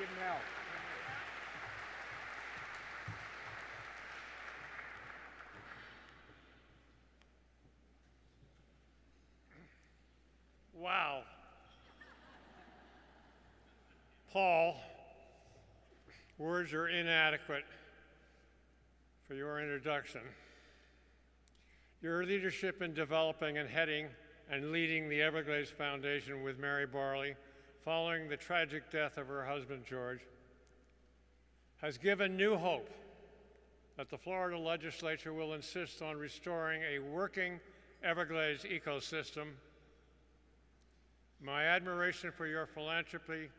him now. Wow. Paul, words are inadequate for your introduction. Your leadership in developing and heading and leading the Everglades Foundation with Mary Barley following the tragic death of her husband, George, has given new hope that the Florida legislature will insist on restoring a working Everglades ecosystem. My admiration for your philanthropy,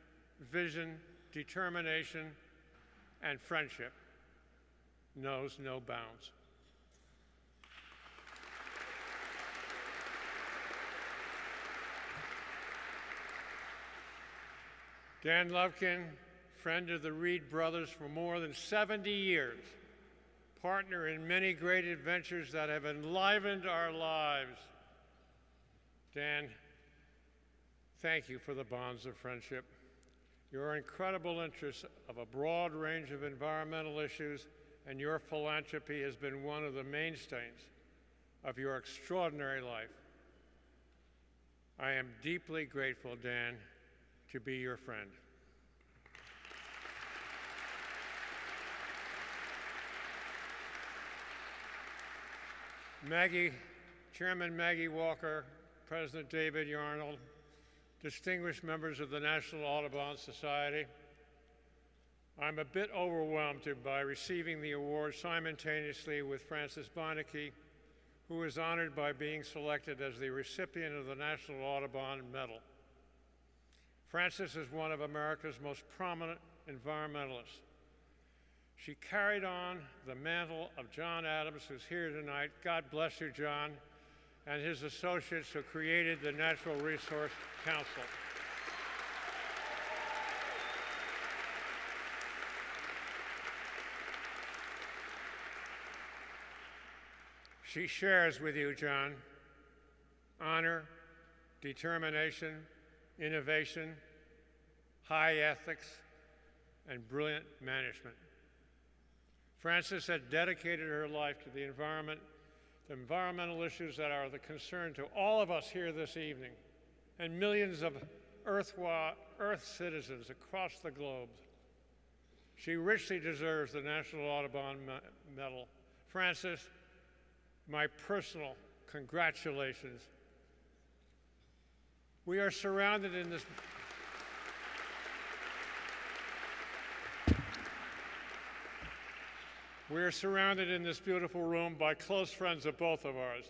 vision, determination, and friendship knows no bounds. Dan Lufkin, friend of the Reed brothers for more than 70 years, partner in many great adventures that have enlivened our lives. Dan, thank you for the bonds of friendship. Your incredible interest of a broad range of environmental issues and your philanthropy has been one of the mainstays of your extraordinary life. I am deeply grateful, Dan, to be your friend. Chairman Maggie Walker, President David Yarnell, distinguished members of the National Audubon Society, I'm a bit overwhelmed by receiving the award simultaneously with Frances Beinecke, who is honored by being selected as the recipient of the National Audubon Medal. Frances is one of America's most prominent environmentalists. She carried on the mantle of John Adams, who's here tonight. God bless you, John, and his associates who created the Natural Resource Council. She shares with you, John, honor, determination, innovation, high ethics, and brilliant management. Frances had dedicated her life to the environment, the environmental issues that are the concern to all of us here this evening, and millions of Earth citizens across the globe. She richly deserves the National Audubon Medal. Frances, my personal congratulations. We are surrounded in this beautiful room by close friends of both of ours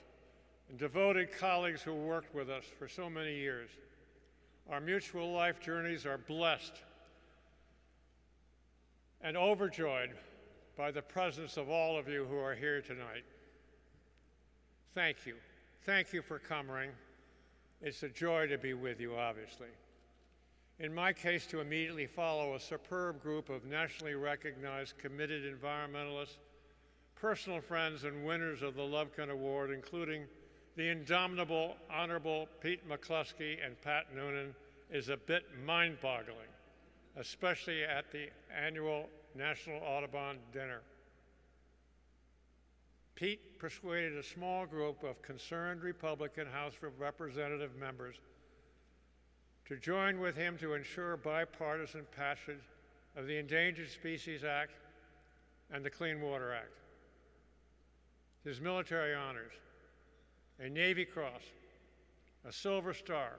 and devoted colleagues who worked with us for so many years. Our mutual life journeys are blessed and overjoyed by the presence of all of you who are here tonight. Thank you. Thank you for coming. It's a joy to be with you, obviously. In my case, to immediately follow a superb group of nationally recognized, committed environmentalists, personal friends and winners of the Lufkin Award, including the indomitable Honorable Pete McCluskey and Pat Noonan, is a bit mind-boggling, especially at the annual National Audubon Dinner. Pete persuaded a small group of concerned Republican House of Representative members to join with him to ensure bipartisan passage of the Endangered Species Act and the Clean Water Act. His military honors, a Navy Cross, a Silver Star,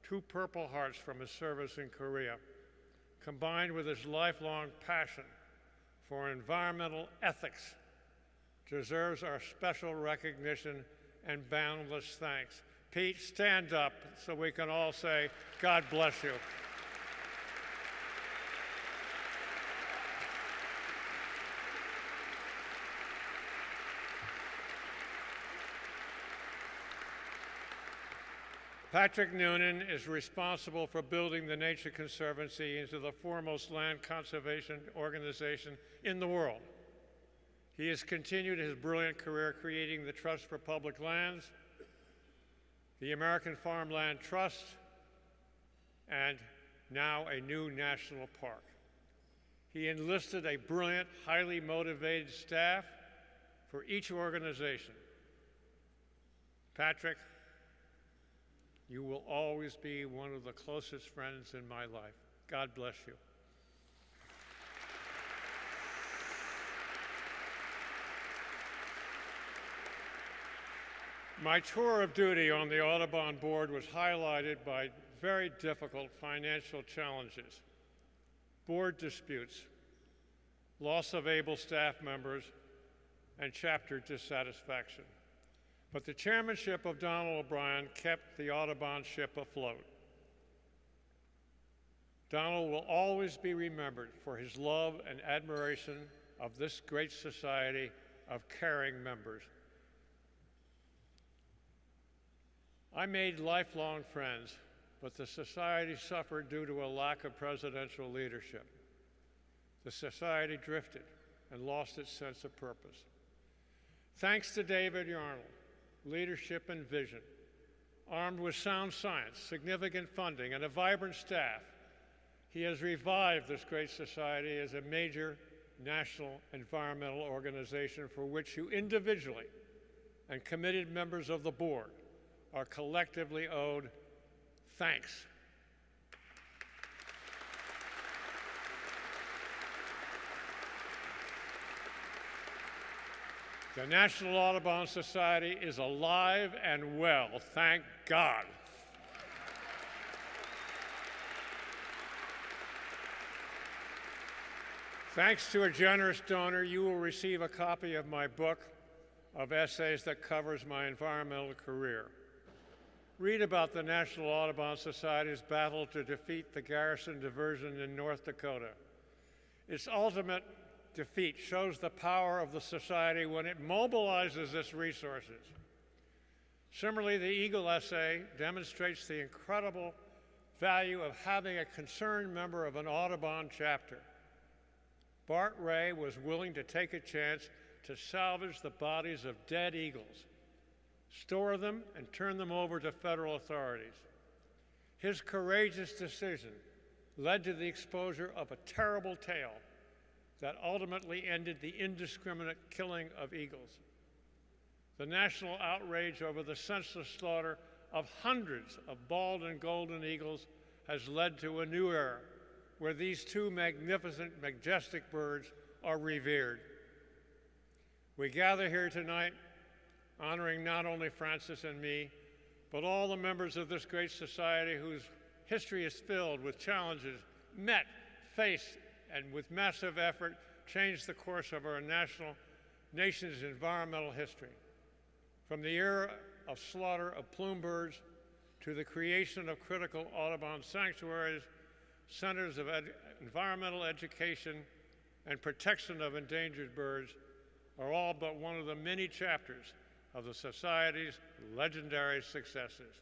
2 Purple Hearts from his service in Korea, combined with his lifelong passion for environmental ethics, deserves our special recognition and boundless thanks. Pete, stand up so we can all say, God bless you. Patrick Noonan is responsible for building the Nature Conservancy into the foremost land conservation organization in the world. He has continued his brilliant career creating the Trust for Public Lands, the American Farmland Trust, and now a new national park. He enlisted a brilliant, highly motivated staff for each organization. Patrick, you will always be one of the closest friends in my life. God bless you. My tour of duty on the Audubon board was highlighted by very difficult financial challenges, board disputes, loss of able staff members, and chapter dissatisfaction. But the chairmanship of Donald O'Brien kept the Audubon ship afloat. Donald will always be remembered for his love and admiration of this great society of caring members. I made lifelong friends, but the society suffered due to a lack of presidential leadership. The society drifted and lost its sense of purpose. Thanks to David Yarnell, leadership and vision, armed with sound science, significant funding, and a vibrant staff, he has revived this great society as a major national environmental organization for which you individually and committed members of the board are collectively owed thanks. The National Audubon Society is alive and well, thank God. Thanks to a generous donor, you will receive a copy of my book of essays that covers my environmental career. Read about the National Audubon Society's battle to defeat the Garrison diversion in North Dakota. Its ultimate defeat shows the power of the society when it mobilizes its resources. Similarly, the Eagle essay demonstrates the incredible value of having a concerned member of an Audubon chapter. Bart Ray was willing to take a chance to salvage the bodies of dead eagles, store them, and turn them over to federal authorities. His courageous decision led to the exposure of a terrible tale that ultimately ended the indiscriminate killing of eagles. The national outrage over the senseless slaughter of hundreds of bald and golden eagles has led to a new era where these two magnificent, majestic birds are revered. We gather here tonight honoring not only Francis and me, but all the members of this great society whose history is filled with challenges met, faced, and with massive effort changed the course of our nation's environmental history. From the era of slaughter of plume birds to the creation of critical Audubon sanctuaries, centers of environmental education, and protection of endangered birds are all but one of the many chapters of the Society's legendary successes.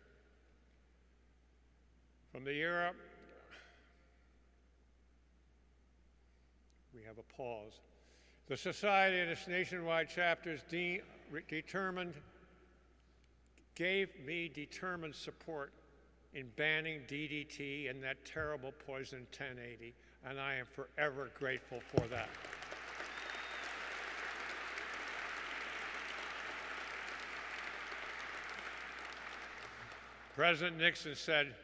From the era, we have a pause. The Society and its nationwide chapters gave me determined support in banning DDT and that terrible poison 1080, and I am forever grateful for that. President Nixon said,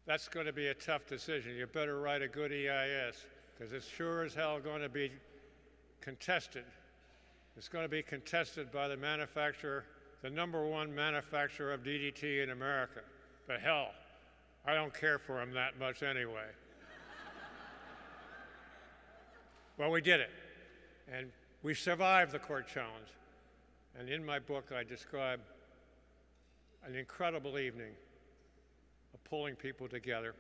"That's going to be a tough decision. You better write a good EIS, because it's sure as hell going to be contested. It's going to be contested by the manufacturer, the #1 manufacturer of DDT in America. But hell, I don't care for him that much anyway." Well, we did it, and we survived the court challenge. And in my book, I describe an incredible evening of pulling people together,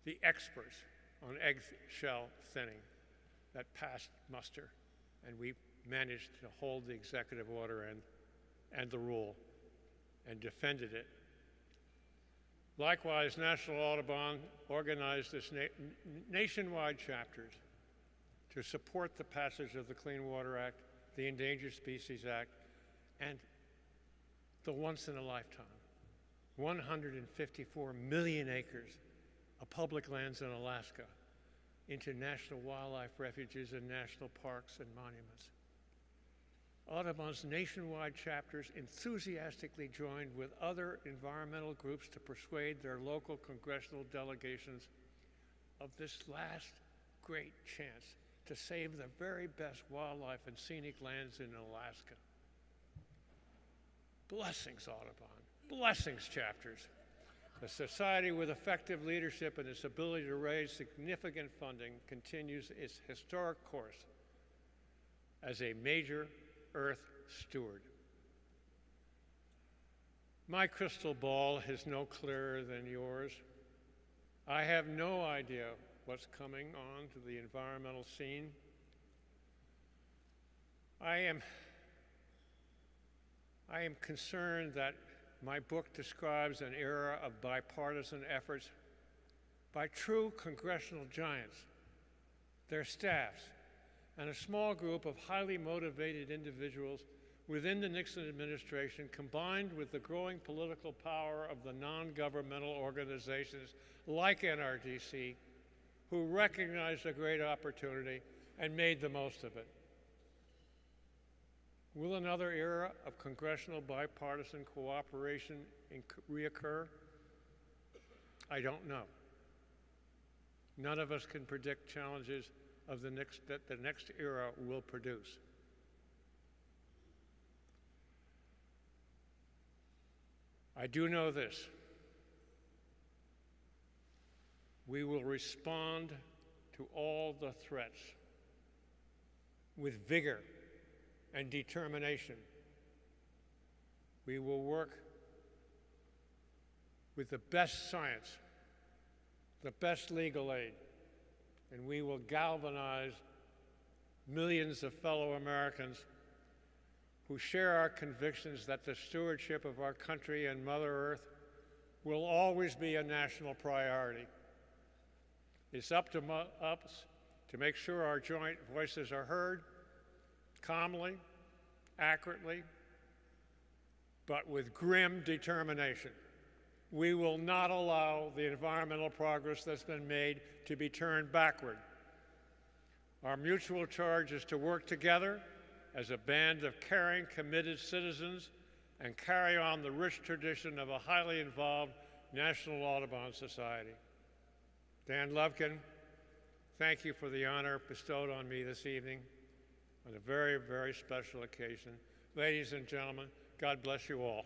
the experts on eggshell thinning that passed muster, and we managed to hold the executive order and the rule and defended it. Likewise, National Audubon organized its nationwide chapters to support the passage of the Clean Water Act, the Endangered Species Act, and the once-in-a-lifetime 154 million acres of public lands in Alaska into national wildlife refuges and national parks and monuments. Audubon's nationwide chapters enthusiastically joined with other environmental groups to persuade their local congressional delegations of this last great chance to save the very best wildlife and scenic lands in Alaska. Blessings, Audubon. Blessings, chapters. A society with effective leadership and its ability to raise significant funding continues its historic course as a major Earth steward. My crystal ball is no clearer than yours. I have no idea what's coming on to the environmental scene. I am concerned that my book describes an era of bipartisan efforts by true congressional giants, their staffs, and a small group of highly motivated individuals within the Nixon administration, combined with the growing political power of the non-governmental organizations like NRDC, who recognized a great opportunity and made the most of it. Will another era of congressional bipartisan cooperation reoccur? I don't know. None of us can predict challenges of that the next era will produce. I do know this. We will respond to all the threats with vigor and determination. We will work with the best science, the best legal aid, and we will galvanize millions of fellow Americans who share our convictions that the stewardship of our country and Mother Earth will always be a national priority. It's up to us to make sure our joint voices are heard calmly, accurately, but with grim determination. We will not allow the environmental progress that's been made to be turned backward. Our mutual charge is to work together as a band of caring, committed citizens and carry on the rich tradition of a highly involved National Audubon Society. Dan Lufkin, thank you for the honor bestowed on me this evening on a very, very special occasion. Ladies and gentlemen, God bless you all.